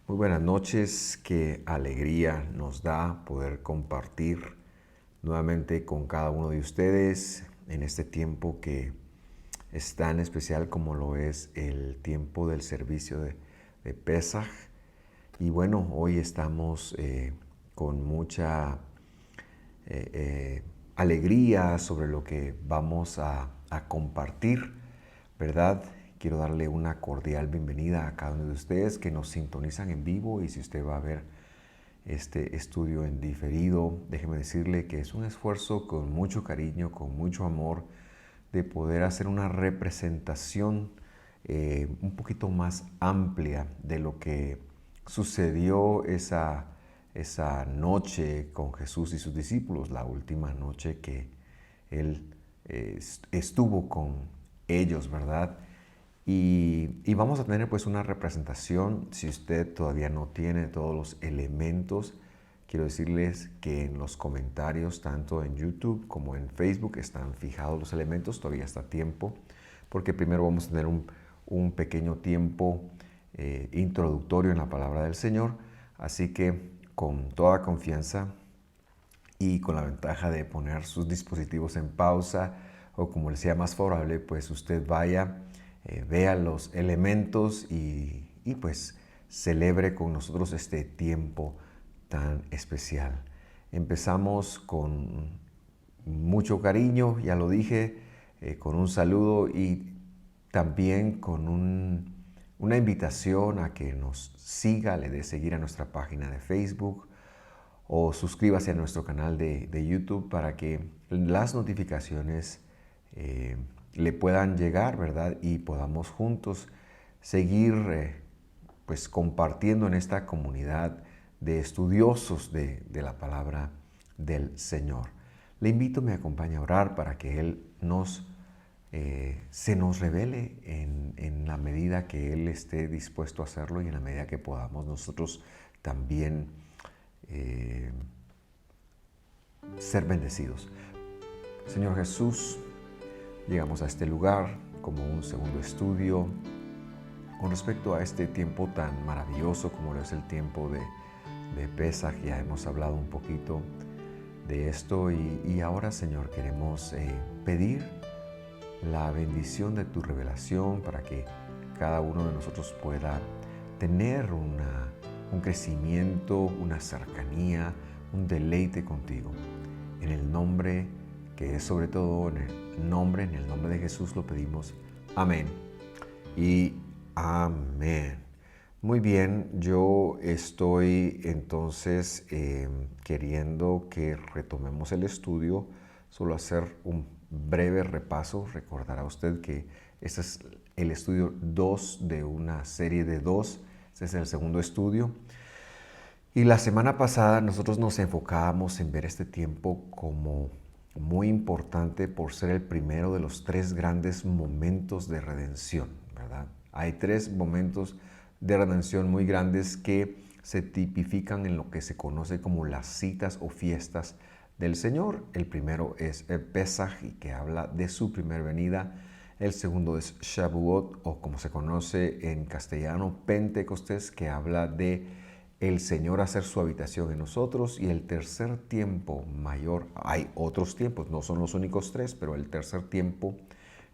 Muy buenas noches, qué alegría nos da poder compartir nuevamente con cada uno de ustedes en este tiempo que es tan especial como lo es el tiempo del servicio de Pesaj. Y bueno, hoy estamos con mucha alegría sobre lo que vamos a compartir, ¿verdad? Quiero darle una cordial bienvenida a cada uno de ustedes que nos sintonizan en vivo, y si usted va a ver este estudio en diferido, déjeme decirle que es un esfuerzo con mucho cariño, con mucho amor, de poder hacer una representación un poquito más amplia de lo que sucedió esa noche con Jesús y sus discípulos, la última noche que Él estuvo con ellos, ¿verdad? Y vamos a tener pues una representación. Si usted todavía no tiene todos los elementos, quiero decirles que en los comentarios, tanto en YouTube como en Facebook, están fijados los elementos. Todavía está a tiempo, porque primero vamos a tener un pequeño tiempo introductorio en la palabra del Señor. Así que con toda confianza y con la ventaja de poner sus dispositivos en pausa, o como les sea más favorable, pues usted vaya, vea los elementos y pues celebre con nosotros este tiempo tan especial. Empezamos con mucho cariño, ya lo dije, con un saludo y también con una invitación a que nos siga, le dé seguir a nuestra página de Facebook, o suscríbase a nuestro canal de YouTube para que las notificaciones le puedan llegar, ¿verdad? Y podamos juntos seguir pues compartiendo en esta comunidad de estudiosos de la palabra del Señor. Le invito, me acompañe a orar para que Él se nos revele en la medida que Él esté dispuesto a hacerlo, y en la medida que podamos nosotros también ser bendecidos. Señor Jesús, llegamos a este lugar como un segundo estudio con respecto a este tiempo tan maravilloso como lo es el tiempo de Pesaj. Ya hemos hablado un poquito de esto, y ahora, Señor, queremos pedir la bendición de tu revelación para que cada uno de nosotros pueda tener un crecimiento, una cercanía, un deleite contigo. En el nombre que es sobre todo en el nombre de Jesús lo pedimos. Amén y amén. Muy bien, yo estoy entonces queriendo que retomemos el estudio. Solo hacer un breve repaso. Recordará usted que este es el estudio 2 de una serie de 2. Este es el segundo estudio. Y la semana pasada nosotros nos enfocábamos en ver este tiempo como muy importante por ser el primero de los 3 grandes momentos de redención, ¿verdad? Hay 3 momentos de redención muy grandes que se tipifican en lo que se conoce como las citas o fiestas del Señor. El primero es el Pesaj, y que habla de su primera venida. El segundo es Shavuot, o como se conoce en castellano, Pentecostés, que habla de el Señor hacer su habitación en nosotros. Y el tercer tiempo mayor, hay otros tiempos, no son los únicos 3, pero el tercer tiempo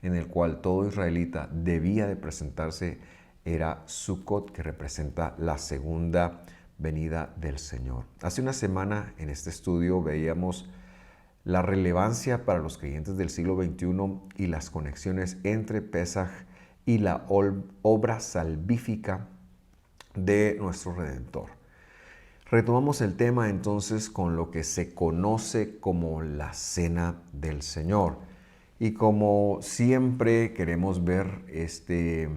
en el cual todo israelita debía de presentarse era Sukkot, que representa la segunda venida del Señor. Hace una semana en este estudio veíamos la relevancia para los creyentes del siglo XXI y las conexiones entre Pesaj y la obra salvífica de nuestro Redentor. Retomamos el tema entonces con lo que se conoce como la Cena del Señor. Y como siempre queremos ver este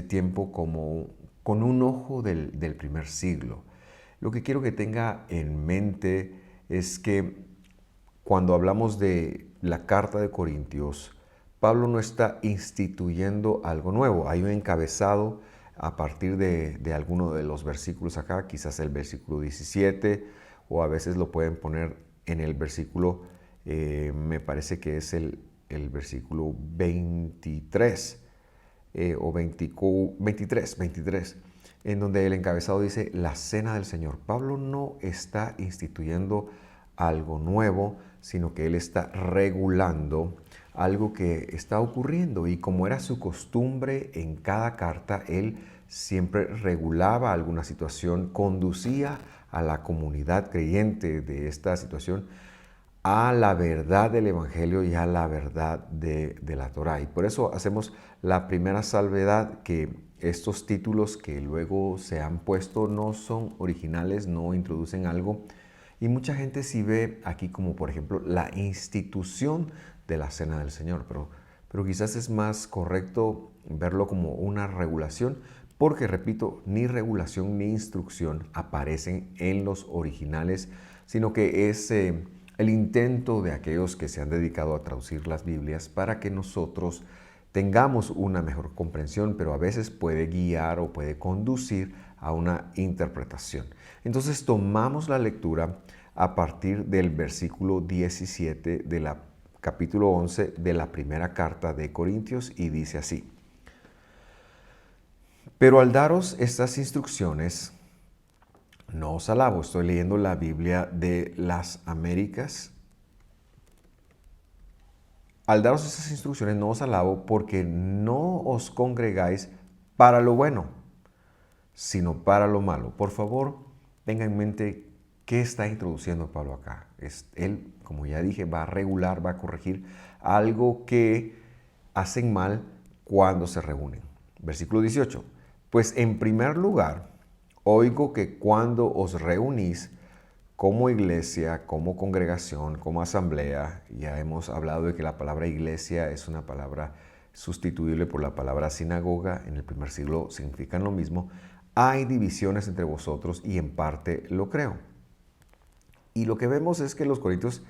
tiempo como con un ojo del primer siglo. Lo que quiero que tenga en mente es que cuando hablamos de la carta de Corintios, Pablo no está instituyendo algo nuevo. Hay un encabezado a partir de alguno de los versículos acá, quizás el versículo 17, o a veces lo pueden poner en el versículo, me parece que es el versículo 23 o 23. en donde el encabezado dice la cena del Señor. Pablo no está instituyendo algo nuevo, sino que él está regulando algo que está ocurriendo, y como era su costumbre en cada carta, él siempre regulaba alguna situación, conducía a la comunidad creyente de esta situación a la verdad del Evangelio y a la verdad de la Torá. Y por eso hacemos la primera salvedad, que estos títulos que luego se han puesto no son originales, no introducen algo. Y mucha gente sí ve aquí como, por ejemplo, la institución de la Cena del Señor, pero quizás es más correcto verlo como una regulación, porque, repito, ni regulación ni instrucción aparecen en los originales, sino que es el intento de aquellos que se han dedicado a traducir las Biblias para que nosotros tengamos una mejor comprensión, pero a veces puede guiar o puede conducir a una interpretación. Entonces tomamos la lectura a partir del versículo 17 de la capítulo 11 de la primera carta de Corintios, y dice así: pero al daros estas instrucciones, no os alabo. Estoy leyendo la Biblia de las Américas. Al daros estas instrucciones no os alabo, porque no os congregáis para lo bueno, sino para lo malo. Por favor, tenga en mente qué está introduciendo Pablo acá. Él, como ya dije, va a regular, va a corregir algo que hacen mal cuando se reúnen. Versículo 18. Pues en primer lugar, oigo que cuando os reunís como iglesia, como congregación, como asamblea, ya hemos hablado de que la palabra iglesia es una palabra sustituible por la palabra sinagoga. En el primer siglo significan lo mismo. Hay divisiones entre vosotros, y en parte lo creo. Y lo que vemos es que los corintios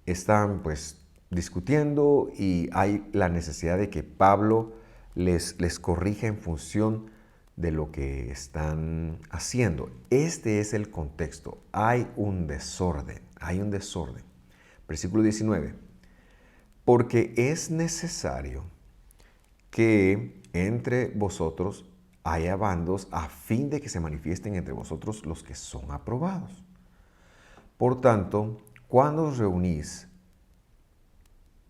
están pues discutiendo, y hay la necesidad de que Pablo les corrija en función de lo que están haciendo. Este es el contexto. Hay un desorden. Versículo 19. Porque es necesario que entre vosotros haya bandos, a fin de que se manifiesten entre vosotros los que son aprobados. Por tanto, cuando os reunís,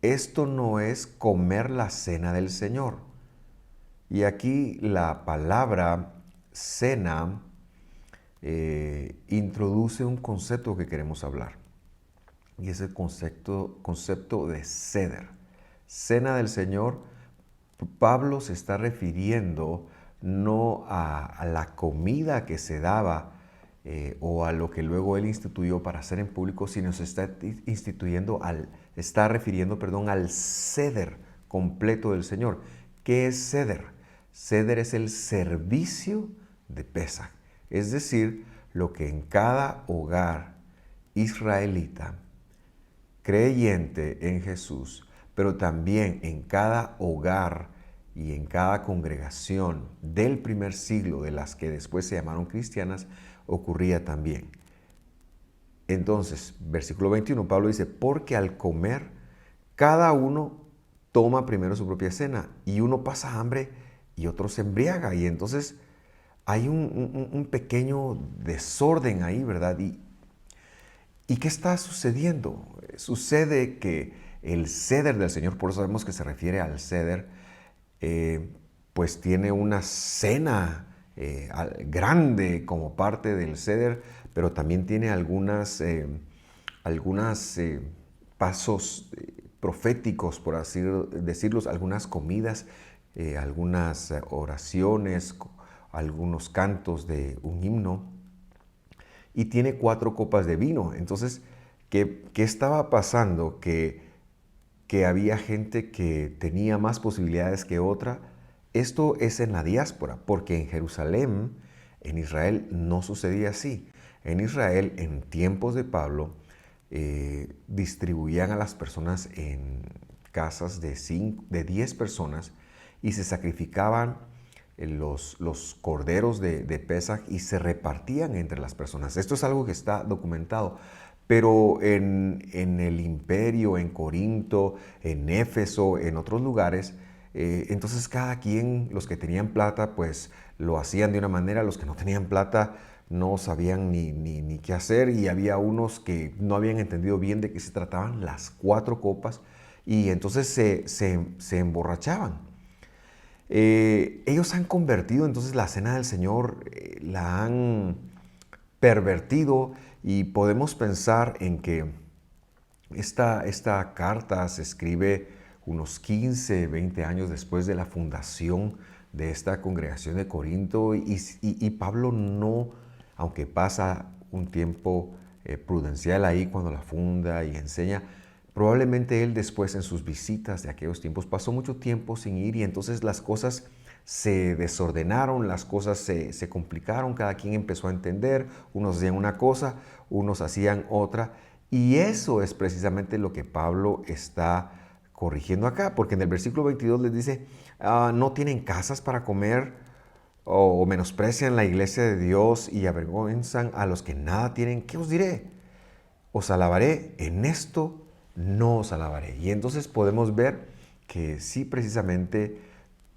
esto no es comer la cena del Señor. Y aquí la palabra cena introduce un concepto que queremos hablar. Y es el concepto de ceder. Cena del Señor. Pablo se está refiriendo no a la comida que se daba o a lo que luego él instituyó para hacer en público, sino se está refiriendo al ceder completo del Señor. ¿Qué es ceder? Ceder es el servicio de Pesaj, es decir, lo que en cada hogar israelita creyente en Jesús, pero también en cada hogar y en cada congregación del primer siglo, de las que después se llamaron cristianas, ocurría también. Entonces, versículo 21, Pablo dice: porque al comer, cada uno toma primero su propia cena, y uno pasa hambre y otro se embriaga. Y entonces hay un pequeño desorden ahí, ¿verdad? ¿Y qué está sucediendo? Sucede que el ceder del Señor, por eso sabemos que se refiere al ceder, pues tiene una cena grande como parte del ceder, pero también tiene algunas pasos proféticos, por así decirlos, algunas comidas, algunas oraciones, algunos cantos de un himno, y tiene 4 copas de vino. Entonces, ¿qué estaba pasando? Que había gente que tenía más posibilidades que otra. Esto es en la diáspora, porque en Jerusalén, en Israel, no sucedía así. En Israel, en tiempos de Pablo, distribuían a las personas en casas de 10 personas, y se sacrificaban los corderos de Pesaj y se repartían entre las personas. Esto es algo que está documentado. Pero en el imperio, en Corinto, en Éfeso, en otros lugares, Entonces cada quien, los que tenían plata, pues lo hacían de una manera, los que no tenían plata no sabían ni qué hacer, y había unos que no habían entendido bien de qué se trataban las 4 copas, y entonces se emborrachaban. Ellos han convertido entonces la cena del Señor, la han pervertido, y podemos pensar en que esta carta se escribe unos 15, 20 años después de la fundación de esta congregación de Corinto, y Pablo no, aunque pasa un tiempo prudencial ahí cuando la funda y enseña, probablemente él después en sus visitas de aquellos tiempos pasó mucho tiempo sin ir, y entonces las cosas se desordenaron, las cosas se complicaron, cada quien empezó a entender, unos hacían una cosa, unos hacían otra, y eso es precisamente lo que Pablo está corrigiendo acá, porque en el versículo 22 les dice, no tienen casas para comer, o menosprecian la iglesia de Dios y avergüenzan a los que nada tienen. ¿Qué os diré? Os alabaré, en esto no os alabaré. Y entonces podemos ver que sí, precisamente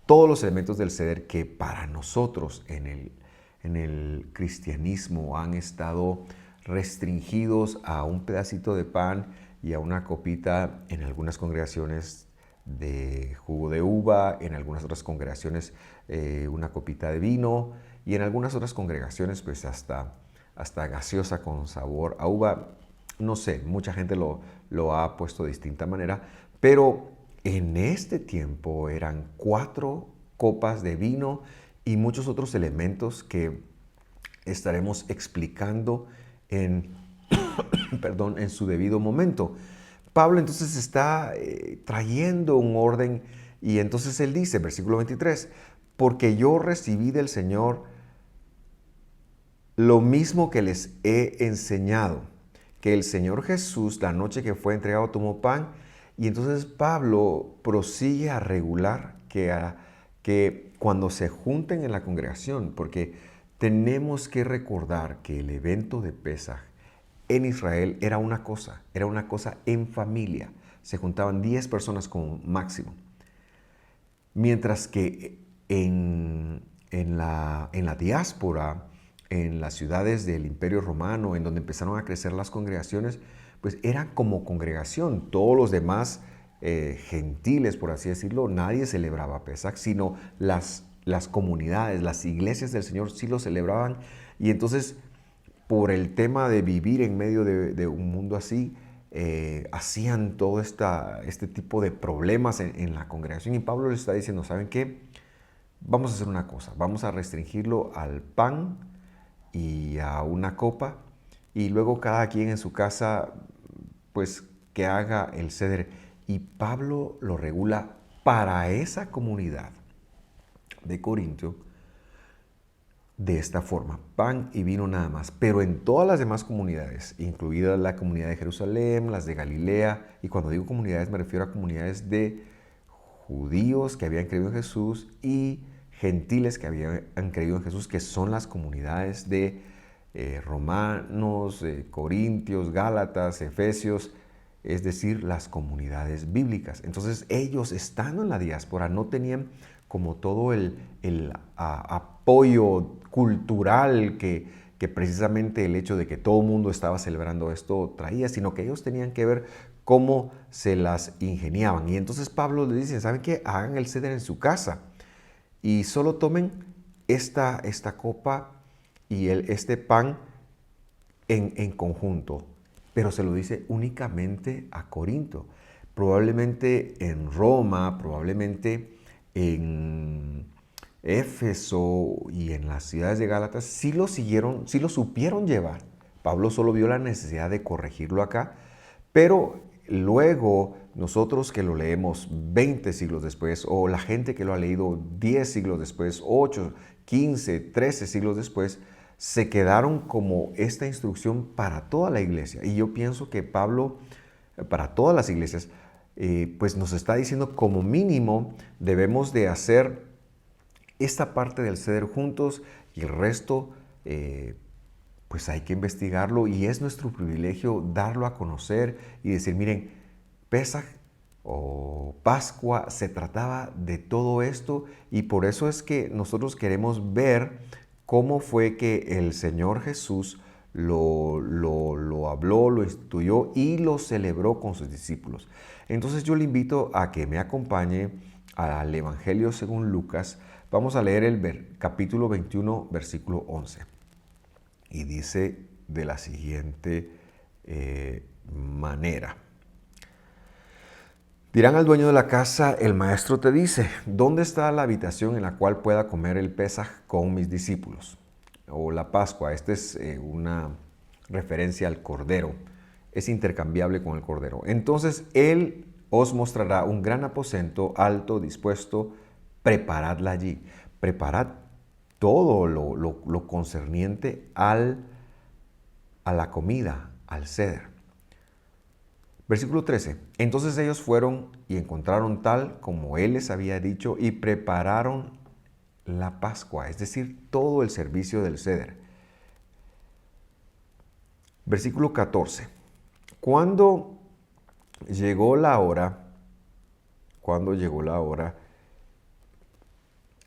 todos los elementos del ceder que para nosotros en el cristianismo han estado restringidos a un pedacito de pan y a una copita en algunas congregaciones de jugo de uva, en algunas otras congregaciones una copita de vino, y en algunas otras congregaciones pues hasta gaseosa con sabor a uva. No sé, mucha gente lo ha puesto de distinta manera, pero en este tiempo eran 4 copas de vino y muchos otros elementos que estaremos explicando en, perdón, en su debido momento. Pablo entonces está trayendo un orden, y entonces él dice, versículo 23, porque yo recibí del Señor lo mismo que les he enseñado, que el Señor Jesús, la noche que fue entregado, tomó pan, y entonces Pablo prosigue a regular que cuando se junten en la congregación, porque tenemos que recordar que el evento de Pesaj en Israel era una cosa en familia. Se juntaban 10 personas como máximo. Mientras que en la diáspora, en las ciudades del Imperio Romano, en donde empezaron a crecer las congregaciones, pues eran como congregación. Todos los demás gentiles, por así decirlo, nadie celebraba Pesaj, sino las comunidades, las iglesias del Señor sí lo celebraban. Y entonces, por el tema de vivir en medio de un mundo así, hacían todo este tipo de problemas en la congregación. Y Pablo les está diciendo, ¿saben qué? Vamos a hacer una cosa, vamos a restringirlo al pan y a una copa, y luego cada quien en su casa, pues que haga el ceder. Y Pablo lo regula para esa comunidad de Corinto de esta forma, pan y vino nada más. Pero en todas las demás comunidades, incluida la comunidad de Jerusalén, las de Galilea, y cuando digo comunidades me refiero a comunidades de judíos que habían creído en Jesús y gentiles que habían creído en Jesús, que son las comunidades de romanos, corintios, gálatas, efesios, es decir, las comunidades bíblicas. Entonces ellos, estando en la diáspora, no tenían como todo el apoyo cultural que precisamente el hecho de que todo el mundo estaba celebrando esto traía, sino que ellos tenían que ver cómo se las ingeniaban. Y entonces Pablo le dice, ¿saben qué? Hagan el ceder en su casa y solo tomen esta copa y este pan en conjunto. Pero se lo dice únicamente a Corinto. Probablemente en Roma, probablemente en Éfeso y en las ciudades de Gálatas sí lo supieron llevar. Pablo solo vio la necesidad de corregirlo acá, pero luego nosotros que lo leemos 20 siglos después, o la gente que lo ha leído 10 siglos después, 8, 15, 13 siglos después, se quedaron como esta instrucción para toda la iglesia. Y yo pienso que Pablo, para todas las iglesias, pues nos está diciendo como mínimo debemos de hacer esta parte del ceder juntos, y el resto pues hay que investigarlo, y es nuestro privilegio darlo a conocer y decir, miren, Pesaj o Pascua, se trataba de todo esto, y por eso es que nosotros queremos ver cómo fue que el Señor Jesús lo habló, lo instituyó y lo celebró con sus discípulos. Entonces yo le invito a que me acompañe al Evangelio según Lucas. Vamos a leer el capítulo 21, versículo 11. Y dice de la siguiente manera. Dirán al dueño de la casa: el maestro te dice, ¿dónde está la habitación en la cual pueda comer el Pesaj con mis discípulos? O la Pascua, esta es una referencia al Cordero, es intercambiable con el Cordero. Entonces él os mostrará un gran aposento alto, dispuesto, preparadla allí. Preparad todo lo concerniente a la comida, al ceder. Versículo 13. Entonces ellos fueron y encontraron tal como él les había dicho y prepararon la Pascua, es decir, todo el servicio del ceder. Versículo 14. Cuando llegó la hora,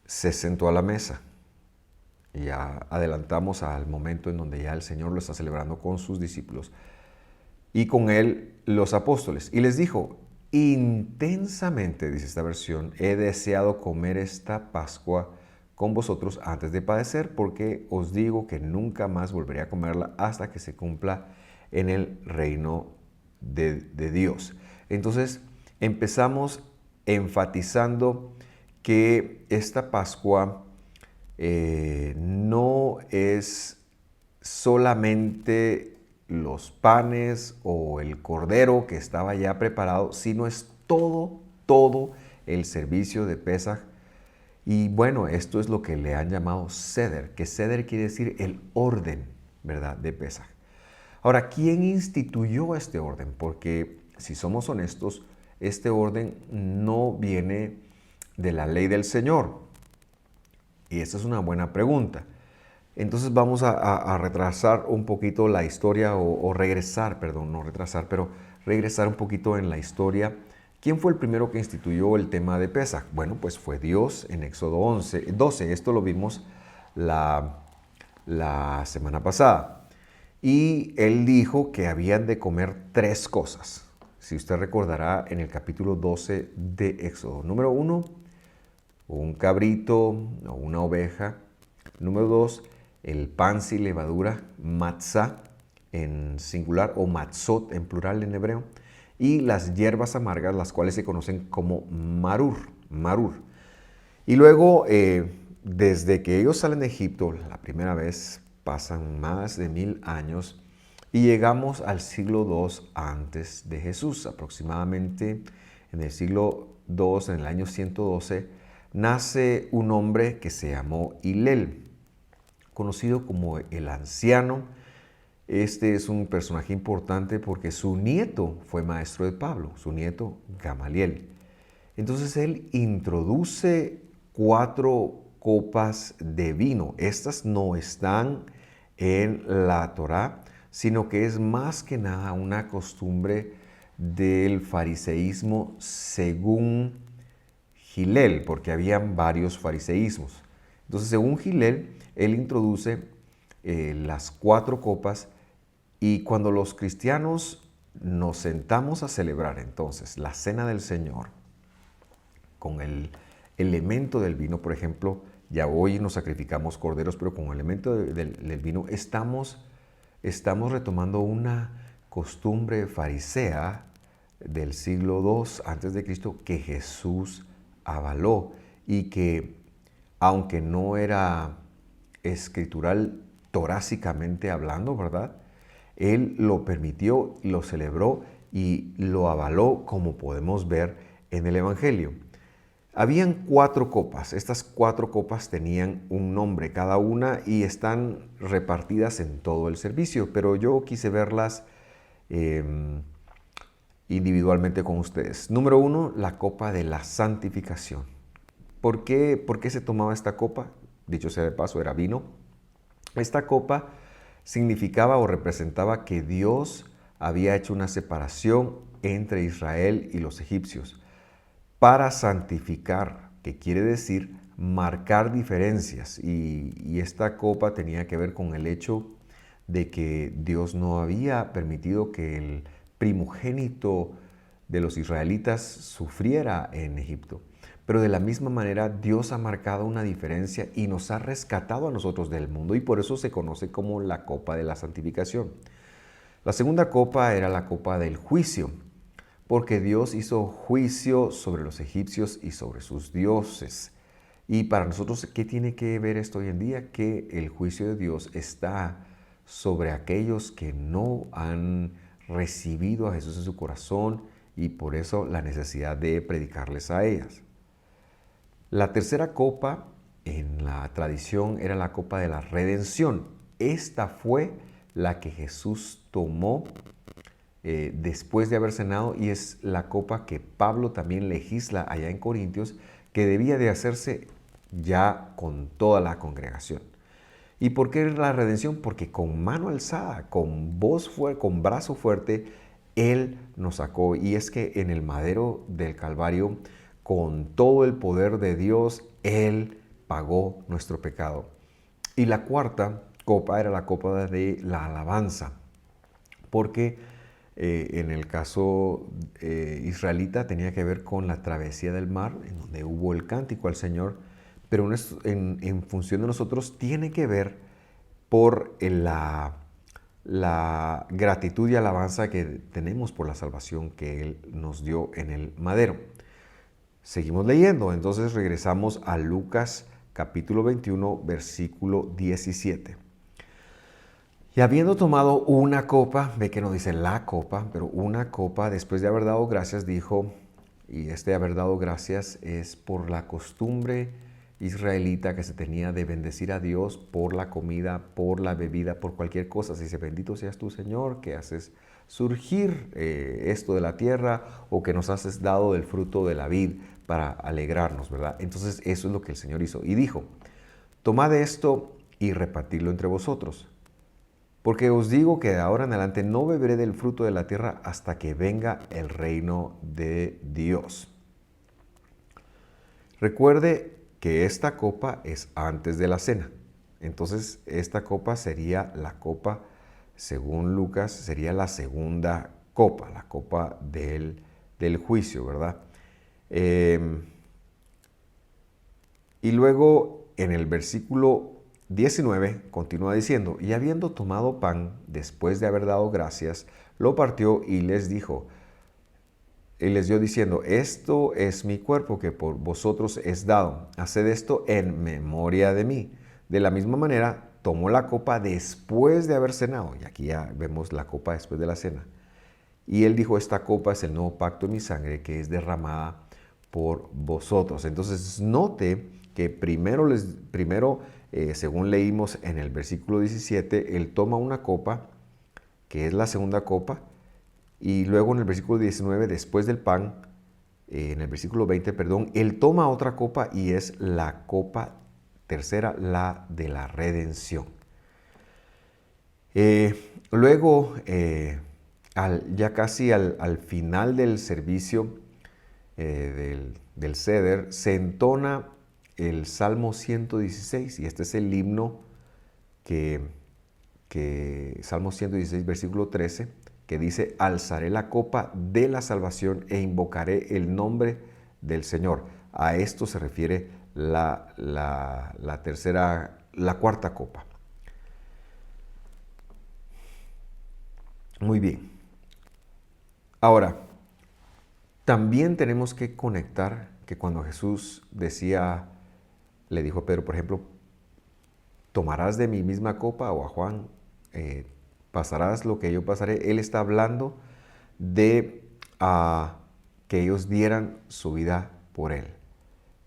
se sentó a la mesa. Ya adelantamos al momento en donde ya el Señor lo está celebrando con sus discípulos y con él los apóstoles. Y les dijo: intensamente, dice esta versión, he deseado comer esta Pascua con vosotros antes de padecer, porque os digo que nunca más volveré a comerla hasta que se cumpla en el reino de Dios. Entonces empezamos enfatizando que esta Pascua no es solamente los panes o el cordero que estaba ya preparado, sino es todo el servicio de Pesaj. Y bueno, esto es lo que le han llamado Seder, que Seder quiere decir el orden, ¿verdad?, de Pesaj. Ahora, ¿quién instituyó este orden? Porque si somos honestos, este orden no viene de la ley del Señor. Y esta es una buena pregunta. Entonces vamos a retrasar un poquito la historia o regresar, perdón, no retrasar, pero regresar un poquito en la historia. ¿Quién fue el primero que instituyó el tema de Pesaj? Bueno, pues fue Dios en Éxodo 12. Esto lo vimos la semana pasada. Y él dijo que habían de comer 3 cosas. Si usted recordará en el capítulo 12 de Éxodo. Número 1, un cabrito o una oveja. Número 2, el pan sin levadura, matzá en singular o matzot en plural en hebreo. Y las hierbas amargas, las cuales se conocen como marur. Y luego, desde que ellos salen de Egipto, la primera vez, pasan más de 1000 años y llegamos al siglo II antes de Jesús. Aproximadamente en el siglo II, en el año 112, nace un hombre que se llamó Hilel, conocido como el anciano. Este es un personaje importante porque su nieto fue maestro de Pablo, su nieto Gamaliel. Entonces él introduce 4 copas de vino. Estas no están en la Torá, sino que es más que nada una costumbre del fariseísmo según Hilel, porque habían varios fariseísmos. Entonces, según Hilel, él introduce las 4 copas, y cuando los cristianos nos sentamos a celebrar entonces la cena del Señor con el elemento del vino, por ejemplo, ya hoy nos sacrificamos corderos, pero con el elemento del vino estamos retomando una costumbre farisea del siglo II antes de Cristo que Jesús avaló y que, aunque no era escritural torásicamente hablando, ¿verdad?, él lo permitió, lo celebró y lo avaló, como podemos ver en el Evangelio. Habían 4 copas. Estas 4 copas tenían un nombre cada una y están repartidas en todo el servicio, pero yo quise verlas individualmente con ustedes. Número 1, la copa de la santificación. ¿Por qué se tomaba esta copa? Dicho sea de paso, era vino. Esta copa significaba o representaba que Dios había hecho una separación entre Israel y los egipcios para santificar, que quiere decir marcar diferencias. Y esta copa tenía que ver con el hecho de que Dios no había permitido que el primogénito de los israelitas sufriera en Egipto. Pero de la misma manera Dios ha marcado una diferencia y nos ha rescatado a nosotros del mundo, y por eso se conoce como la copa de la santificación. La segunda copa era la copa del juicio, porque Dios hizo juicio sobre los egipcios y sobre sus dioses. Y para nosotros, ¿qué tiene que ver esto hoy en día? Que el juicio de Dios está sobre aquellos que no han recibido a Jesús en su corazón, y por eso la necesidad de predicarles a ellas. La tercera copa en la tradición era la copa de la redención. Esta fue la que Jesús tomó después de haber cenado, y es la copa que Pablo también legisla allá en Corintios, que debía de hacerse ya con toda la congregación. ¿Y por qué la redención? Porque con mano alzada, con voz fuerte, con brazo fuerte, Él nos sacó. Y es que en el madero del Calvario, con todo el poder de Dios, Él pagó nuestro pecado. Y la cuarta copa era la copa de la alabanza, porque en el caso israelita tenía que ver con la travesía del mar, en donde hubo el cántico al Señor, pero en función de nosotros tiene que ver por la gratitud y alabanza que tenemos por la salvación que Él nos dio en el madero. Seguimos leyendo, entonces regresamos a Lucas capítulo 21, versículo 17. Y habiendo tomado una copa, ve que no dice la copa, pero una copa, después de haber dado gracias, dijo, y haber dado gracias es por la costumbre israelita que se tenía de bendecir a Dios por la comida, por la bebida, por cualquier cosa. Se dice, bendito seas tú, Señor, que haces surgir esto de la tierra, o que nos haces dado del fruto de la vid para alegrarnos, ¿verdad? Entonces eso es lo que el Señor hizo. Y dijo, tomad esto y repartidlo entre vosotros. Porque os digo que de ahora en adelante no beberé del fruto de la tierra hasta que venga el reino de Dios. Recuerde que esta copa es antes de la cena. Entonces esta copa sería la copa, según Lucas, sería la segunda copa, la copa del juicio, ¿verdad? Y luego en el versículo 19 continúa diciendo, y habiendo tomado pan, después de haber dado gracias, lo partió y les dijo, y les dio diciendo, esto es mi cuerpo que por vosotros es dado, haced esto en memoria de mí. De la misma manera, tomó la copa después de haber cenado, y aquí ya vemos la copa después de la cena. Y él dijo, esta copa es el nuevo pacto en mi sangre, que es derramada por vosotros. Entonces note que primero según leímos en el versículo 17, él toma una copa, que es la segunda copa, y luego en el versículo 19, después del pan, en el versículo 20, perdón, él toma otra copa, y es la copa tercera, la de la redención. Luego, ya casi al final del servicio del Seder, se entona el Salmo 116, y este es el himno Salmo 116, versículo 13, que dice, alzaré la copa de la salvación e invocaré el nombre del Señor. A esto se refiere la cuarta copa. Muy bien. Ahora, también tenemos que conectar que cuando Jesús le dijo a Pedro, por ejemplo, tomarás de mi misma copa, o a Juan, pasarás lo que yo pasaré. Él está hablando de que ellos dieran su vida por Él.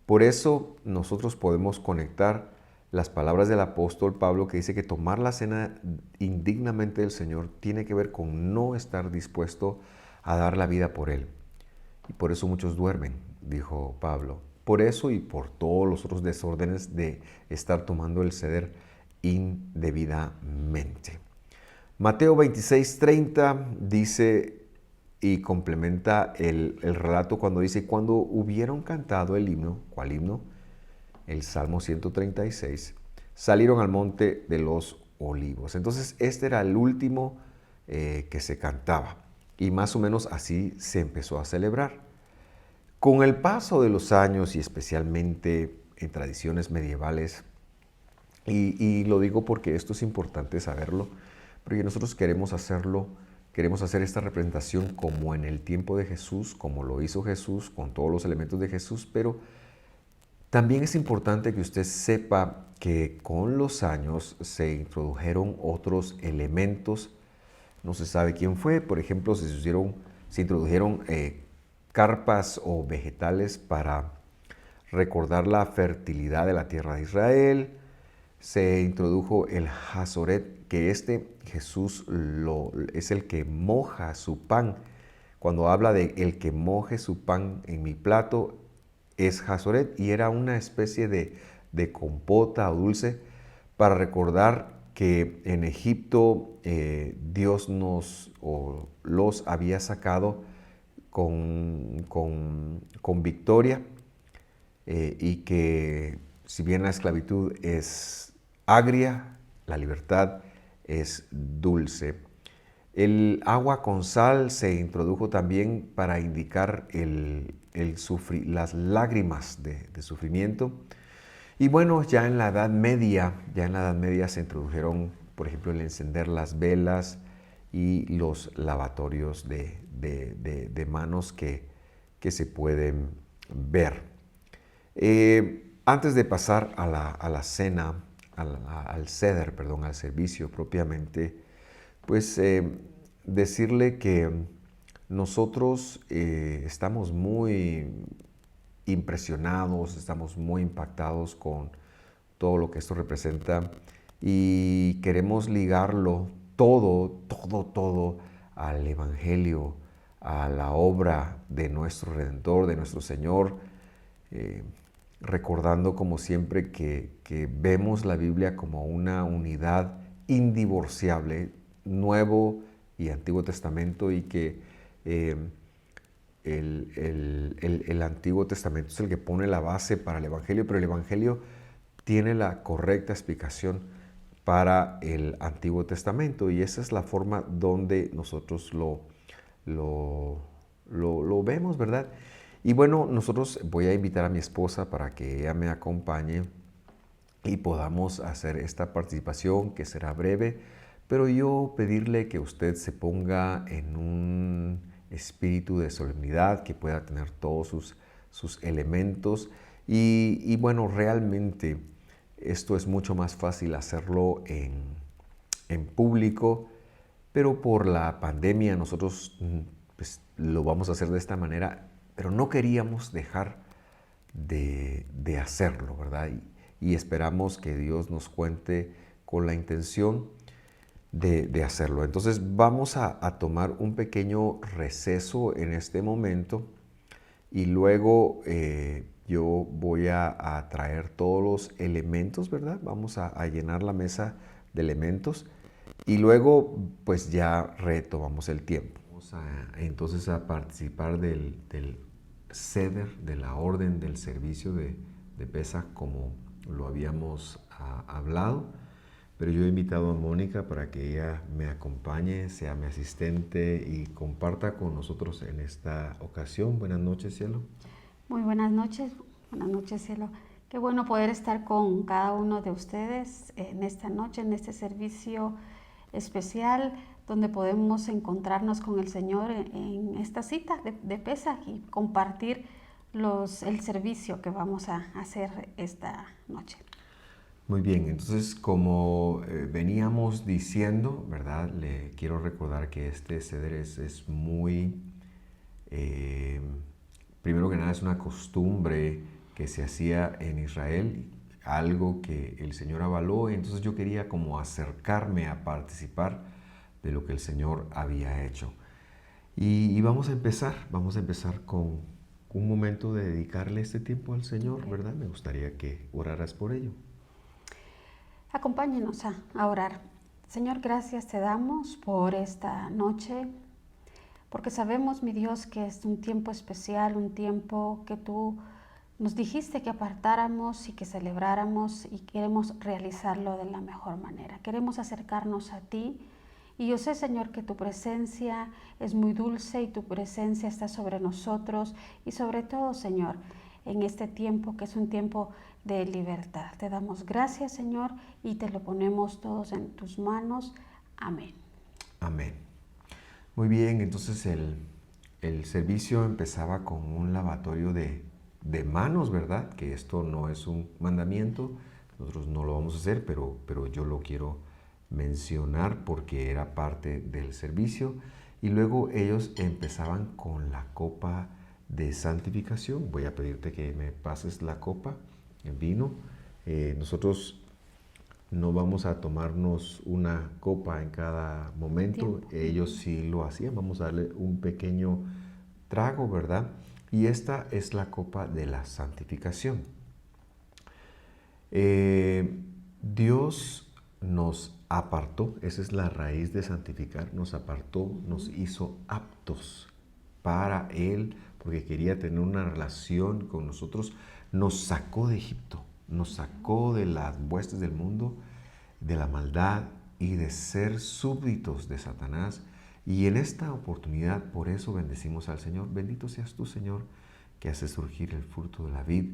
Por eso nosotros podemos conectar las palabras del apóstol Pablo, que dice que tomar la cena indignamente del Señor tiene que ver con no estar dispuesto a dar la vida por Él. Y por eso muchos duermen, dijo Pablo. Por eso y por todos los otros desórdenes de estar tomando el ceder indebidamente. Mateo 26:30 dice y complementa el relato cuando dice, cuando hubieron cantado el himno, ¿cuál himno? El Salmo 136, salieron al monte de los olivos. Entonces este era el último que se cantaba y más o menos así se empezó a celebrar. Con el paso de los años y especialmente en tradiciones medievales, y lo digo porque esto es importante saberlo, porque nosotros queremos hacerlo, queremos hacer esta representación como en el tiempo de Jesús, como lo hizo Jesús, con todos los elementos de Jesús, pero también es importante que usted sepa que con los años se introdujeron otros elementos, no se sabe quién fue, por ejemplo, se introdujeron carpas o vegetales para recordar la fertilidad de la tierra de Israel. Se introdujo el Hazoret, que Jesús es el que moja su pan. Cuando habla de el que moje su pan en mi plato, es Hazoret, y era una especie de compota o dulce para recordar que en Egipto Dios los había sacado con victoria, y que si bien la esclavitud es agria, la libertad es dulce. El agua con sal se introdujo también para indicar las lágrimas de sufrimiento. Y bueno, ya en la Edad Media se introdujeron, por ejemplo, el encender las velas y los lavatorios de manos que se pueden ver. Antes de pasar a la cena, al Seder, perdón, al servicio propiamente, pues decirle que nosotros estamos muy impresionados, estamos muy impactados con todo lo que esto representa y queremos ligarlo todo al Evangelio, a la obra de nuestro Redentor, de nuestro Señor, recordando como siempre que vemos la Biblia como una unidad indivorciable, Nuevo y Antiguo Testamento, y que el Antiguo Testamento es el que pone la base para el Evangelio, pero el Evangelio tiene la correcta explicación para el Antiguo Testamento, y esa es la forma donde nosotros lo vemos, ¿verdad? Y bueno, voy a invitar a mi esposa para que ella me acompañe y podamos hacer esta participación, que será breve, pero yo pedirle que usted se ponga en un espíritu de solemnidad, que pueda tener todos sus elementos. Y bueno, realmente esto es mucho más fácil hacerlo en público, pero por la pandemia nosotros pues, lo vamos a hacer de esta manera, pero no queríamos dejar de hacerlo, ¿verdad? Y esperamos que Dios nos cuente con la intención de hacerlo. Entonces vamos a tomar un pequeño receso en este momento, y luego yo voy a traer todos los elementos, ¿verdad? Vamos a llenar la mesa de elementos y luego pues ya retomamos el tiempo. Vamos entonces a participar del Seder, de la orden del servicio de Pesaj, como lo habíamos hablado. Pero yo he invitado a Mónica para que ella me acompañe, sea mi asistente y comparta con nosotros en esta ocasión. Buenas noches, cielo. Muy buenas noches, cielo. Qué bueno poder estar con cada uno de ustedes en esta noche, en este servicio especial, donde podemos encontrarnos con el Señor en esta cita de Pesaj y compartir el servicio que vamos a hacer esta noche. Muy bien, entonces como veníamos diciendo, ¿verdad? Le quiero recordar que este ceder es muy, primero que nada es una costumbre que se hacía en Israel, algo que el Señor avaló, y entonces yo quería como acercarme a participar de lo que el Señor había hecho. Y vamos a empezar con un momento de dedicarle este tiempo al Señor, ¿verdad? Me gustaría que oraras por ello. Acompáñenos a orar. Señor, gracias te damos por esta noche, porque sabemos, mi Dios, que es un tiempo especial, un tiempo que tú nos dijiste que apartáramos y que celebráramos y queremos realizarlo de la mejor manera. Queremos acercarnos a ti y yo sé, Señor, que tu presencia es muy dulce y tu presencia está sobre nosotros y sobre todo, Señor, en este tiempo que es un tiempo de libertad. Te damos gracias, Señor, y te lo ponemos todos en tus manos. Amén. Amén. Muy bien, entonces el servicio empezaba con un lavatorio de manos, ¿verdad? Que esto no es un mandamiento, nosotros no lo vamos a hacer, pero yo lo quiero mencionar porque era parte del servicio. Y luego ellos empezaban con la copa de santificación. Voy a pedirte que me pases la copa, el vino. Nosotros no vamos a tomarnos una copa en cada momento. Ellos sí lo hacían. Vamos a darle un pequeño trago, ¿verdad? Y esta es la copa de la santificación. Dios nos apartó, esa es la raíz de santificar, nos apartó, nos hizo aptos para Él, porque quería tener una relación con nosotros. Nos sacó de Egipto, nos sacó de las huestes del mundo, de la maldad y de ser súbditos de Satanás. Y en esta oportunidad, por eso bendecimos al Señor. Bendito seas tú, Señor, que haces surgir el fruto de la vid.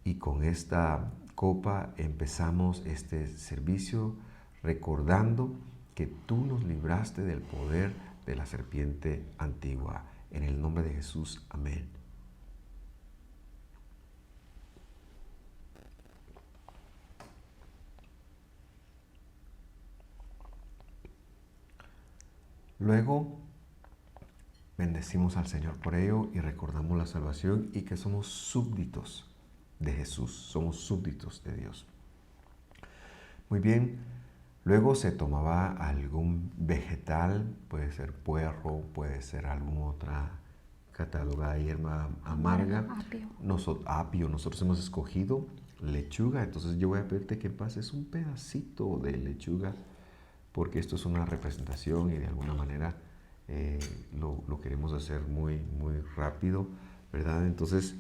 Y con esta copa empezamos este servicio recordando que tú nos libraste del poder de la serpiente antigua. En el nombre de Jesús, amén. Luego, bendecimos al Señor por ello y recordamos la salvación y que somos súbditos de Jesús, somos súbditos de Dios. Muy bien, luego se tomaba algún vegetal, puede ser puerro, puede ser alguna otra catalogada hierba amarga. Apio. Nosotros hemos escogido lechuga, entonces yo voy a pedirte que pases un pedacito de lechuga, porque esto es una representación y de alguna manera lo queremos hacer muy, muy rápido, ¿verdad? Entonces,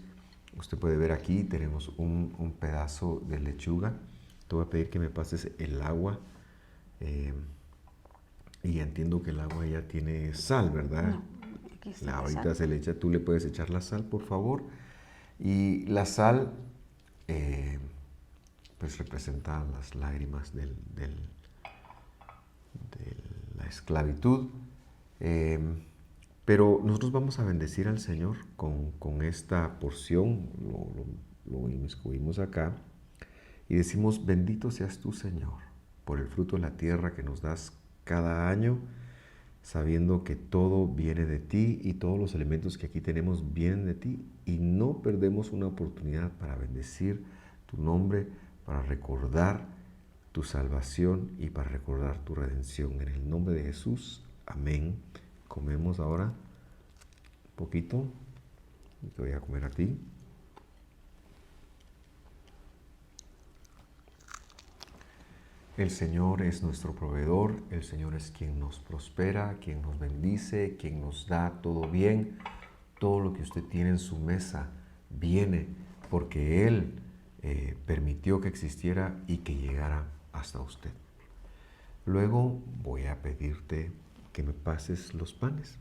usted puede ver aquí, tenemos un pedazo de lechuga. Te voy a pedir que me pases el agua. Y entiendo que el agua ya tiene sal, ¿verdad? No, ahorita se le echa, tú le puedes echar la sal, por favor. Y la sal, pues representa las lágrimas de la esclavitud. Pero nosotros vamos a bendecir al Señor con esta porción, lo inmiscuimos acá y decimos: bendito seas tú, Señor, por el fruto de la tierra que nos das cada año, sabiendo que todo viene de ti y todos los elementos que aquí tenemos vienen de ti, y no perdemos una oportunidad para bendecir tu nombre, para recordar tu salvación y para recordar tu redención. En el nombre de Jesús, amén. Comemos ahora un poquito. Te voy a comer a ti. El Señor es nuestro proveedor, el Señor es quien nos prospera, quien nos bendice, quien nos da todo bien. Todo lo que usted tiene en su mesa viene porque Él permitió que existiera y que llegara hasta usted. Luego voy a pedirte que me pases los panes.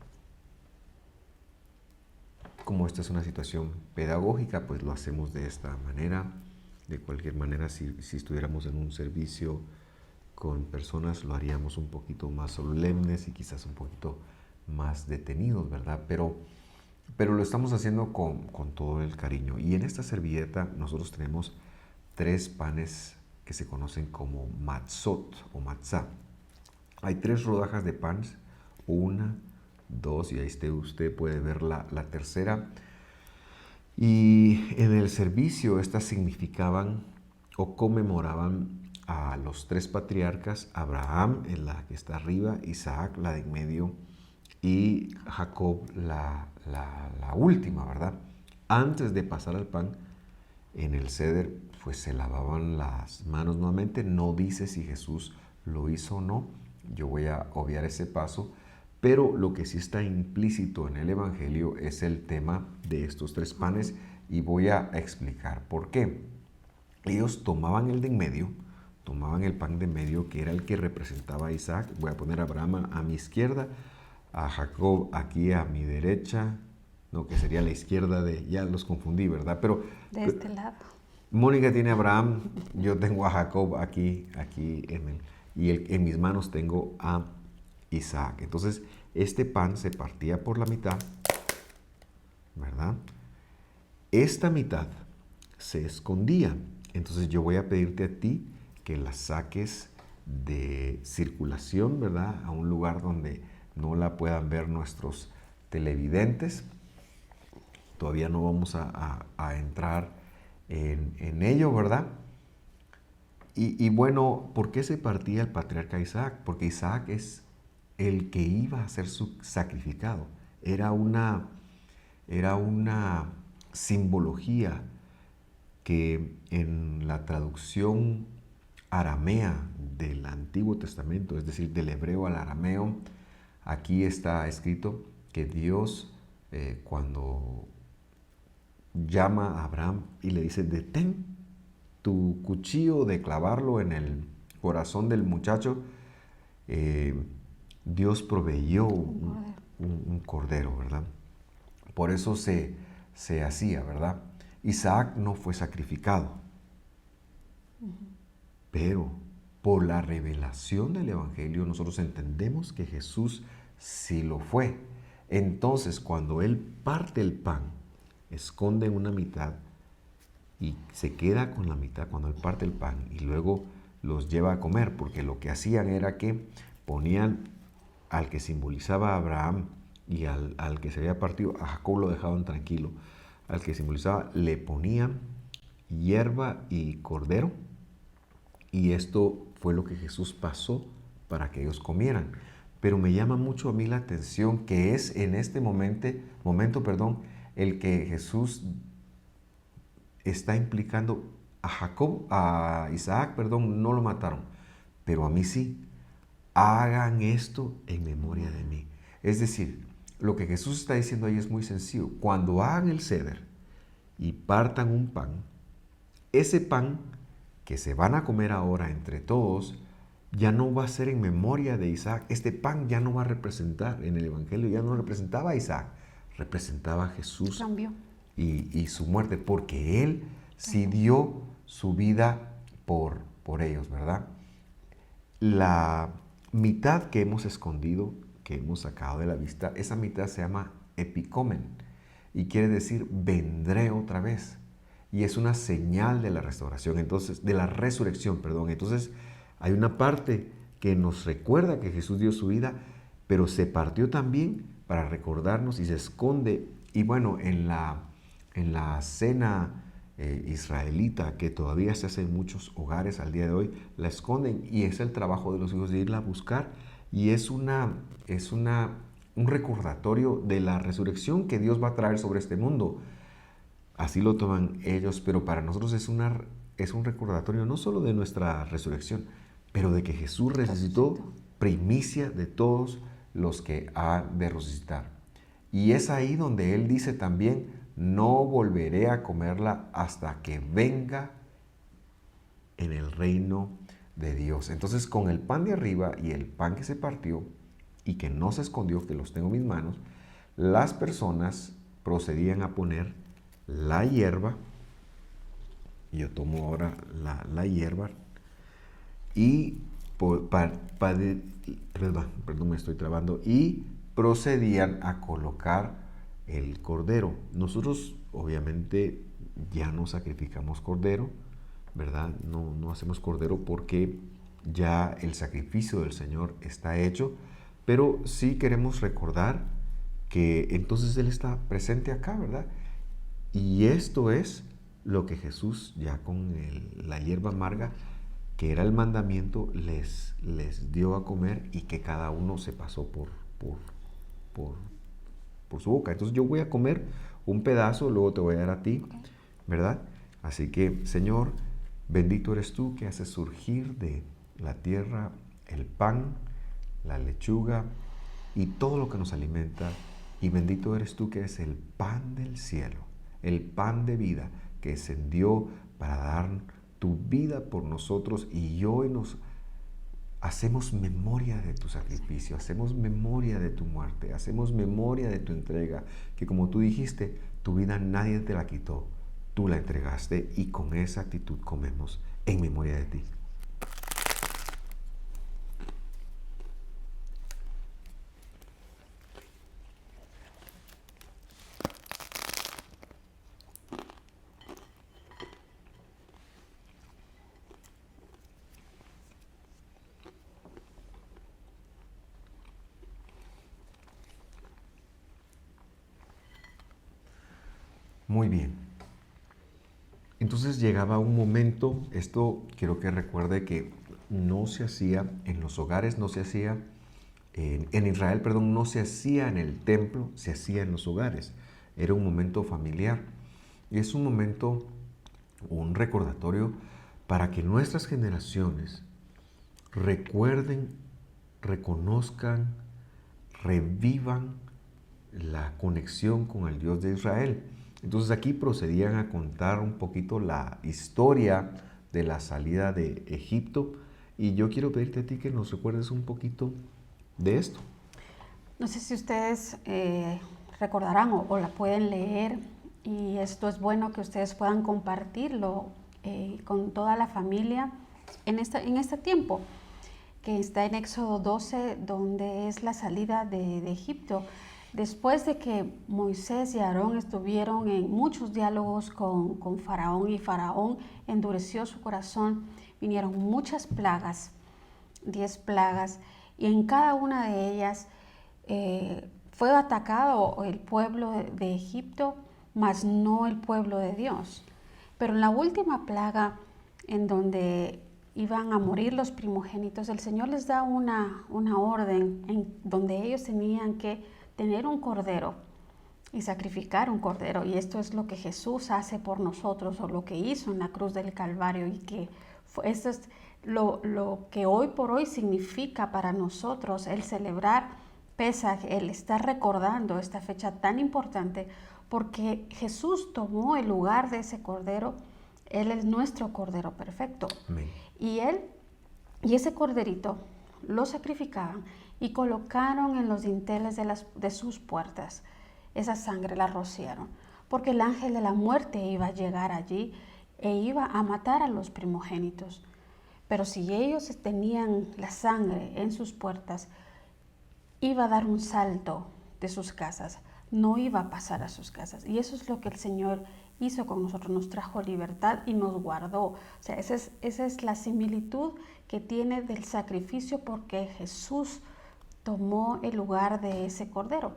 Como esta es una situación pedagógica, pues lo hacemos de esta manera. De cualquier manera, si estuviéramos en un servicio con personas, lo haríamos un poquito más solemnes y quizás un poquito más detenidos, ¿verdad? Pero lo estamos haciendo con todo el cariño. Y en esta servilleta nosotros tenemos 3 panes que se conocen como matzot o matzá. Hay 3 rodajas de pan, 1, 2, y ahí usted puede ver la tercera. Y en el servicio estas significaban o conmemoraban a los 3 patriarcas: Abraham, en la que está arriba, Isaac, la de en medio, y Jacob, la última, ¿verdad? Antes de pasar al pan, en el ceder, pues se lavaban las manos nuevamente. No dice si Jesús lo hizo o no, yo voy a obviar ese paso, pero lo que sí está implícito en el Evangelio es el tema de estos 3 panes y voy a explicar por qué. Ellos tomaban el de en medio, tomaban el pan de en medio, que era el que representaba a Isaac. Voy a poner a Abraham a mi izquierda, a Jacob aquí a mi derecha, no, que sería la izquierda de, ya los confundí, ¿verdad? Pero De este lado. Mónica tiene a Abraham, yo tengo a Jacob aquí en mis manos tengo a Isaac. Entonces, este pan se partía por la mitad, ¿verdad? Esta mitad se escondía. Entonces yo voy a pedirte a ti que la saques de circulación, ¿verdad? A un lugar donde no la puedan ver nuestros televidentes. Todavía no vamos a entrar en ello, ¿verdad? Y bueno, ¿por qué se partía el patriarca Isaac? Porque Isaac es el que iba a ser sacrificado. Era una simbología que en la traducción aramea del Antiguo Testamento, es decir, del hebreo al arameo, aquí está escrito que Dios cuando llama a Abraham y le dice, detén tu cuchillo de clavarlo en el corazón del muchacho, Dios proveyó un cordero, ¿verdad? Por eso se hacía, ¿verdad? Isaac no fue sacrificado, pero por la revelación del Evangelio nosotros entendemos que Jesús sí lo fue. Entonces, cuando Él parte el pan, esconde una mitad y se queda con la mitad cuando Él parte el pan y luego los lleva a comer, porque lo que hacían era que ponían al que simbolizaba a Abraham y al que se había partido, a Jacob lo dejaban tranquilo, al que simbolizaba le ponían hierba y cordero, y esto fue lo que Jesús pasó para que ellos comieran. Pero me llama mucho a mí la atención que es en este momento, el que Jesús está implicando a Isaac, no lo mataron, pero a mí sí. Hagan esto en memoria de mí. Es decir, lo que Jesús está diciendo ahí es muy sencillo. Cuando hagan el ceder y partan un pan, ese pan que se van a comer ahora entre todos, ya no va a ser en memoria de Isaac. Este pan ya no va a representar, en el Evangelio ya no representaba a Isaac, representaba a Jesús y su muerte, porque Él sí dio su vida por ellos, ¿verdad? La mitad que hemos escondido, que hemos sacado de la vista, esa mitad se llama epicomen y quiere decir vendré otra vez. Y es una señal de la restauración, entonces, de la resurrección, perdón. Entonces, hay una parte que nos recuerda que Jesús dio su vida, pero se partió también para recordarnos y se esconde. Y bueno, en la cena israelita, que todavía se hace en muchos hogares al día de hoy, la esconden y es el trabajo de los hijos de irla a buscar. Y es un recordatorio de la resurrección que Dios va a traer sobre este mundo. Así lo toman ellos, pero para nosotros es un recordatorio no solo de nuestra resurrección, pero de que Jesús resucitó, primicia de todos los que han de resucitar. Y es ahí donde Él dice también, no volveré a comerla hasta que venga en el reino de Dios. Entonces, con el pan de arriba y el pan que se partió y que no se escondió, que los tengo en mis manos, las personas procedían a poner la hierba. Yo tomo ahora la hierba y perdón, me estoy trabando, y procedían a colocar el cordero. Nosotros obviamente ya no sacrificamos cordero, ¿verdad? No hacemos cordero porque ya el sacrificio del Señor está hecho, pero sí queremos recordar que entonces Él está presente acá, ¿verdad? Y esto es lo que Jesús ya con la hierba amarga, que era el mandamiento, les dio a comer y que cada uno se pasó por su boca. Entonces yo voy a comer un pedazo, luego te voy a dar a ti, ¿verdad? Así que, Señor, bendito eres tú que haces surgir de la tierra el pan la lechuga y todo lo que nos alimenta. Y bendito eres tú que eres el pan del cielo, el pan de vida que descendió para dar tu vida por nosotros, y hoy nos hacemos memoria de tu sacrificio, hacemos memoria de tu muerte, hacemos memoria de tu entrega, que como tú dijiste, tu vida nadie te la quitó, tú la entregaste, y con esa actitud comemos en memoria de ti. Muy bien. Entonces llegaba un momento, esto quiero que recuerde que no se hacía en los hogares, no se hacía en Israel, perdón, no se hacía en el templo, se hacía en los hogares. Era un momento familiar y es un momento, un recordatorio para que nuestras generaciones recuerden, reconozcan, revivan la conexión con el Dios de Israel. Entonces aquí procedían a contar un poquito la historia de la salida de Egipto, y yo quiero pedirte a ti que nos recuerdes un poquito de esto. No sé si ustedes recordarán o la pueden leer, y esto es bueno que ustedes puedan compartirlo con toda la familia en este tiempo, que está en Éxodo 12, donde es la salida de Egipto. Después de que Moisés y Aarón estuvieron en muchos diálogos con Faraón, y Faraón endureció su corazón, vinieron muchas plagas, 10 plagas, y en cada una de ellas fue atacado el pueblo de Egipto, mas no el pueblo de Dios. Pero en la última plaga, en donde iban a morir los primogénitos, el Señor les da una orden en donde ellos tenían que tener un cordero y sacrificar un cordero. Y esto es lo que Jesús hace por nosotros, o lo que hizo en la cruz del Calvario, y que esto es lo que hoy por hoy significa para nosotros el celebrar Pesaj, el estar recordando esta fecha tan importante, porque Jesús tomó el lugar de ese cordero. Él es nuestro cordero perfecto. Amén. Y ese corderito lo sacrificaban y colocaron en los dinteles de sus puertas. Esa sangre la rociaron, porque el ángel de la muerte iba a llegar allí e iba a matar a los primogénitos. Pero si ellos tenían la sangre en sus puertas, iba a dar un salto de sus casas, no iba a pasar a sus casas. Y eso es lo que el Señor hizo con nosotros, nos trajo libertad y nos guardó. O sea, esa es la similitud que tiene del sacrificio, porque Jesús tomó el lugar de ese cordero.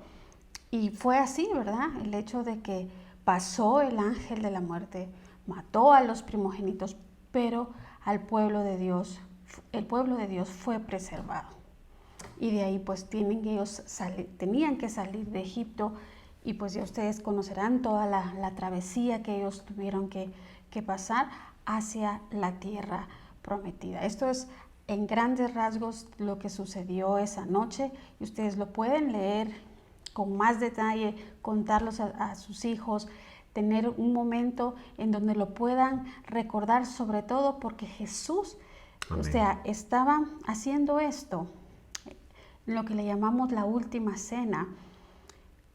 Y fue así, ¿verdad? El hecho de que pasó el ángel de la muerte, mató a los primogénitos, pero al pueblo de Dios, el pueblo de Dios fue preservado. Y de ahí pues tenían que salir de Egipto, y pues ya ustedes conocerán toda la travesía que ellos tuvieron que pasar hacia la tierra prometida. Esto es en grandes rasgos lo que sucedió esa noche, y ustedes lo pueden leer con más detalle, contarlos a sus hijos, tener un momento en donde lo puedan recordar, sobre todo porque Jesús, o sea, estaba haciendo esto, lo que le llamamos la última cena,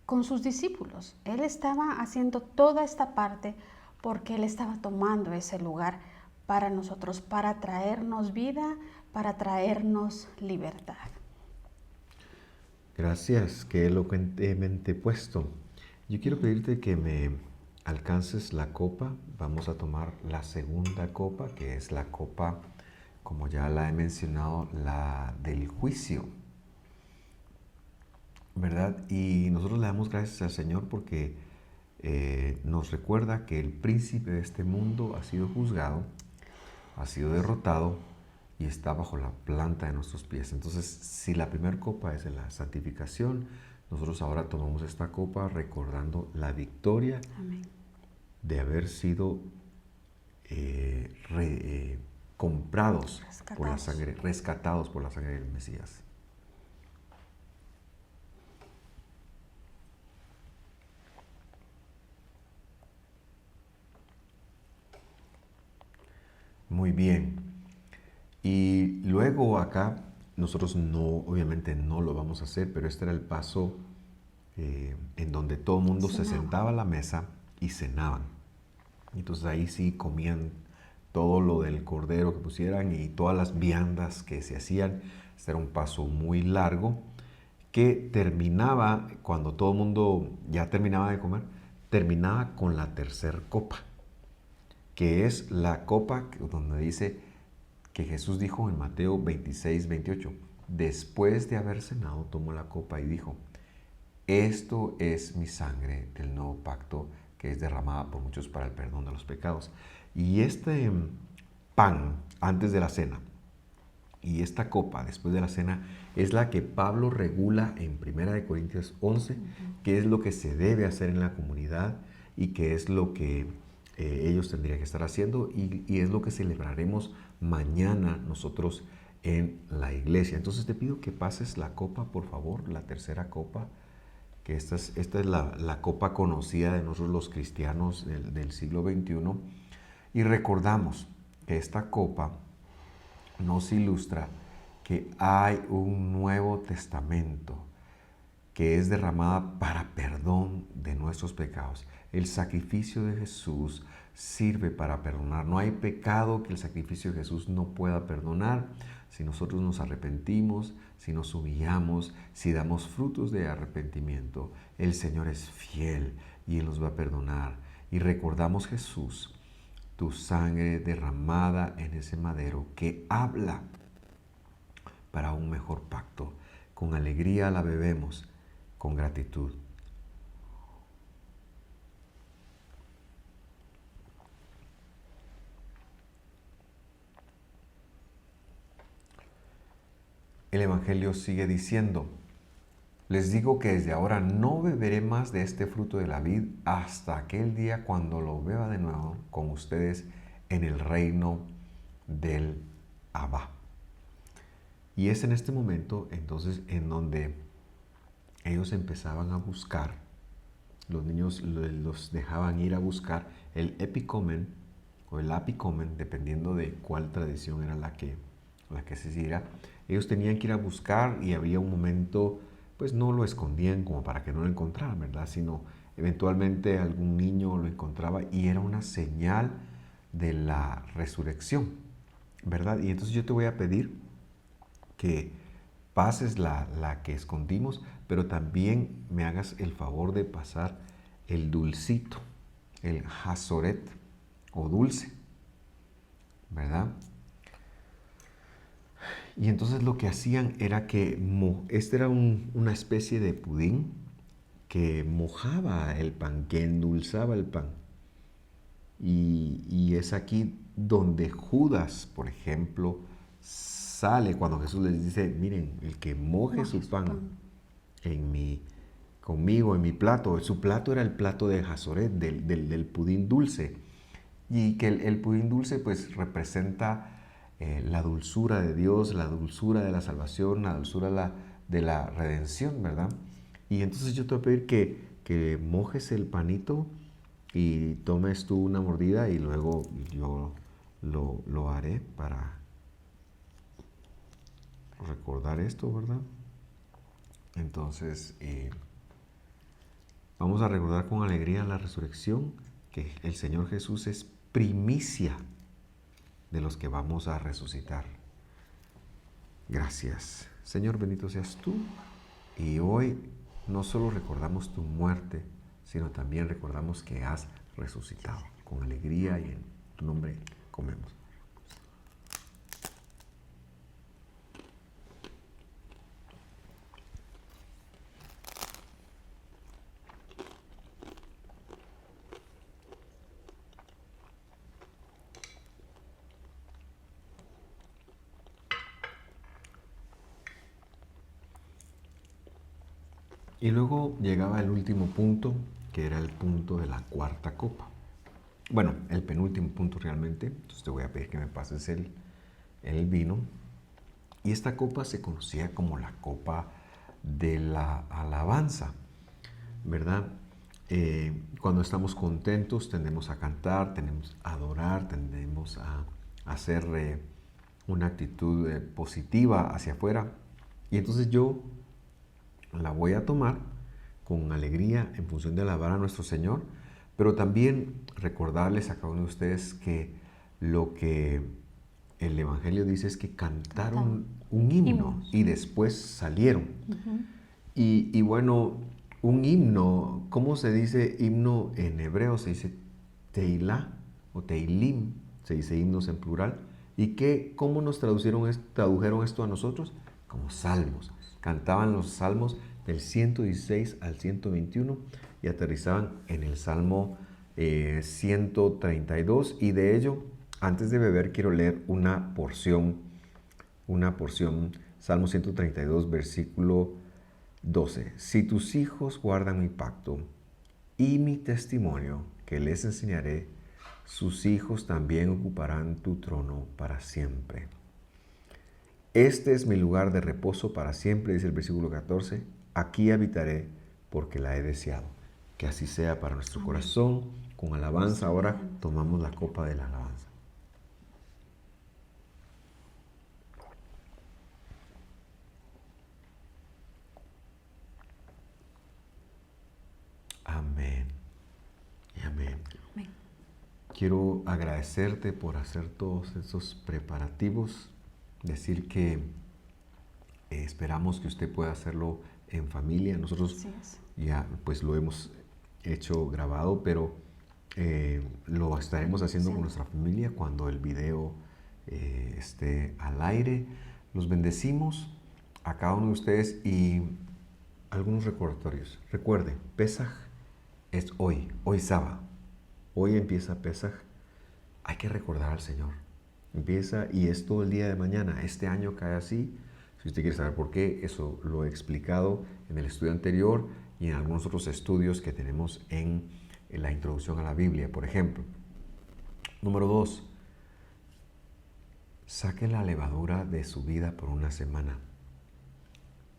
con sus discípulos. Él estaba haciendo toda esta parte porque Él estaba tomando ese lugar para nosotros, para traernos vida, para traernos libertad. Gracias, qué elocuentemente puesto. Yo quiero pedirte que me alcances la copa. Vamos a tomar la segunda copa, que es la copa, como ya la he mencionado, la del juicio, ¿verdad? Y nosotros le damos gracias al Señor porque nos recuerda que el príncipe de este mundo ha sido juzgado, ha sido derrotado y está bajo la planta de nuestros pies. Entonces, si la primera copa es de la santificación, nosotros ahora tomamos esta copa recordando la victoria. Amén. De haber sido comprados por la sangre, rescatados por la sangre del Mesías. Muy bien. Y luego acá, nosotros no, obviamente no lo vamos a hacer, pero este era el paso en donde todo el mundo se Cenaba. sentaba a la mesa y cenaban. Entonces ahí sí comían todo lo del cordero que pusieran y todas las viandas que se hacían. Este era un paso muy largo que terminaba, cuando todo el mundo ya terminaba de comer, terminaba con la tercer copa, que es la copa donde dice que Jesús dijo en Mateo 26, 28, después de haber cenado, tomó la copa y dijo, esto es mi sangre del nuevo pacto que es derramada por muchos para el perdón de los pecados. Y este pan antes de la cena y esta copa después de la cena es la que Pablo regula en 1 Corintios 11, qué es lo que se debe hacer en la comunidad y qué es lo que ellos tendrían que estar haciendo y es lo que celebraremos mañana nosotros en la iglesia. Entonces te pido que pases la copa, por favor, la tercera copa, que esta es la copa conocida de nosotros los cristianos del siglo XXI, y recordamos que esta copa nos ilustra que hay un Nuevo Testamento que es derramada para perdón de nuestros pecados. El sacrificio de Jesús sirve para perdonar. No hay pecado que el sacrificio de Jesús no pueda perdonar. Si nosotros nos arrepentimos, si nos humillamos, si damos frutos de arrepentimiento, el Señor es fiel y Él nos va a perdonar. Y recordamos, Jesús, tu sangre derramada en ese madero que habla para un mejor pacto. Con alegría la bebemos, con gratitud. El Evangelio sigue diciendo, les digo que desde ahora no beberé más de este fruto de la vid hasta aquel día cuando lo beba de nuevo con ustedes en el reino del Abba. Y es en este momento entonces en donde ellos empezaban a buscar, los niños los dejaban ir a buscar el epicomen o el apicomen, dependiendo de cuál tradición era la que se siguiera. Ellos tenían que ir a buscar y había un momento, pues no lo escondían como para que no lo encontraran, ¿verdad? Sino eventualmente algún niño lo encontraba y era una señal de la resurrección, ¿verdad? Y entonces yo te voy a pedir que pases la que escondimos, pero también me hagas el favor de pasar el dulcito, el hazoret o dulce, ¿verdad? Y entonces lo que hacían era que este era una especie de pudín que mojaba el pan, que endulzaba el pan. Y es aquí donde Judas, por ejemplo, sale cuando Jesús les dice, miren, el que moje su pan conmigo en mi plato. Su plato era el plato de Hazoret, del pudín dulce. Y que el pudín dulce pues representa la dulzura de Dios, la dulzura de la salvación, la dulzura de la redención, ¿verdad? Y entonces yo te voy a pedir que mojes el panito y tomes tú una mordida y luego yo lo haré para recordar esto, ¿verdad? Entonces, vamos a recordar con alegría la resurrección, que el Señor Jesús es primicia de los que vamos a resucitar. Gracias. Señor, bendito seas tú. Y hoy no solo recordamos tu muerte, sino también recordamos que has resucitado. Con alegría y en tu nombre comemos. Y luego llegaba el último punto, que era el punto de la cuarta copa. Bueno, el penúltimo punto realmente. Entonces te voy a pedir que me pases el vino. Y esta copa se conocía como la copa de la alabanza, ¿verdad? Cuando estamos contentos tendemos a cantar, tendemos a adorar, tendemos hacer una actitud positiva hacia afuera. Y entonces yo la voy a tomar con alegría en función de alabar a nuestro Señor, pero también recordarles a cada uno de ustedes que lo que el Evangelio dice es que cantaron un himno y después salieron. Y bueno, un himno, ¿cómo se dice himno en hebreo? Se dice teilá o teilim, se dice himnos en plural. ¿Y cómo nos tradujeron esto a nosotros? Como salmos. Cantaban los salmos del 116 al 121 y aterrizaban en el Salmo 132. Y de ello, antes de beber, quiero leer una porción, Salmo 132, versículo 12. Si tus hijos guardan mi pacto y mi testimonio que les enseñaré, sus hijos también ocuparán tu trono para siempre. Este es mi lugar de reposo para siempre, dice el versículo 14. Aquí habitaré porque la he deseado. Que así sea para nuestro corazón, con alabanza. Ahora tomamos la copa de la alabanza. Amén. Y amén. Amén. Quiero agradecerte por hacer todos esos preparativos, decir que esperamos que usted pueda hacerlo en familia. Nosotros ya pues lo hemos hecho grabado, pero lo estaremos haciendo con nuestra familia cuando el video esté al aire. Los bendecimos a cada uno de ustedes y algunos recordatorios. Recuerde, Pesaj es hoy sábado. Hoy empieza Pesaj. Hay que recordar al Señor. Empieza y es todo el día de mañana. Este año cae así. Si usted quiere saber por qué, eso lo he explicado en el estudio anterior y en algunos otros estudios que tenemos en la introducción a la Biblia, por ejemplo. Número 2. Saque la levadura de su vida por una semana.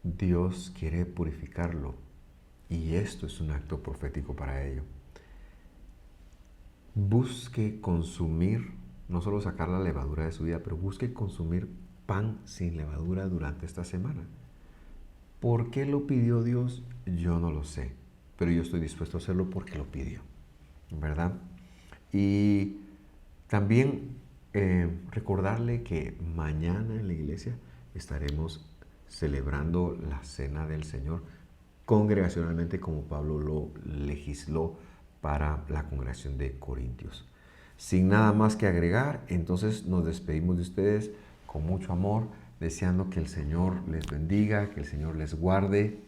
Dios quiere purificarlo y esto es un acto profético para ello. Busque consumir, no solo sacar la levadura de su vida, pero busque consumir pan sin levadura durante esta semana. ¿Por qué lo pidió Dios? Yo no lo sé, pero yo estoy dispuesto a hacerlo porque lo pidió, ¿verdad? Y también recordarle que mañana en la iglesia estaremos celebrando la Cena del Señor congregacionalmente como Pablo lo legisló para la congregación de Corintios. Sin nada más que agregar, entonces nos despedimos de ustedes con mucho amor, deseando que el Señor les bendiga, que el Señor les guarde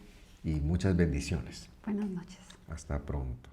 y muchas bendiciones. Buenas noches. Hasta pronto.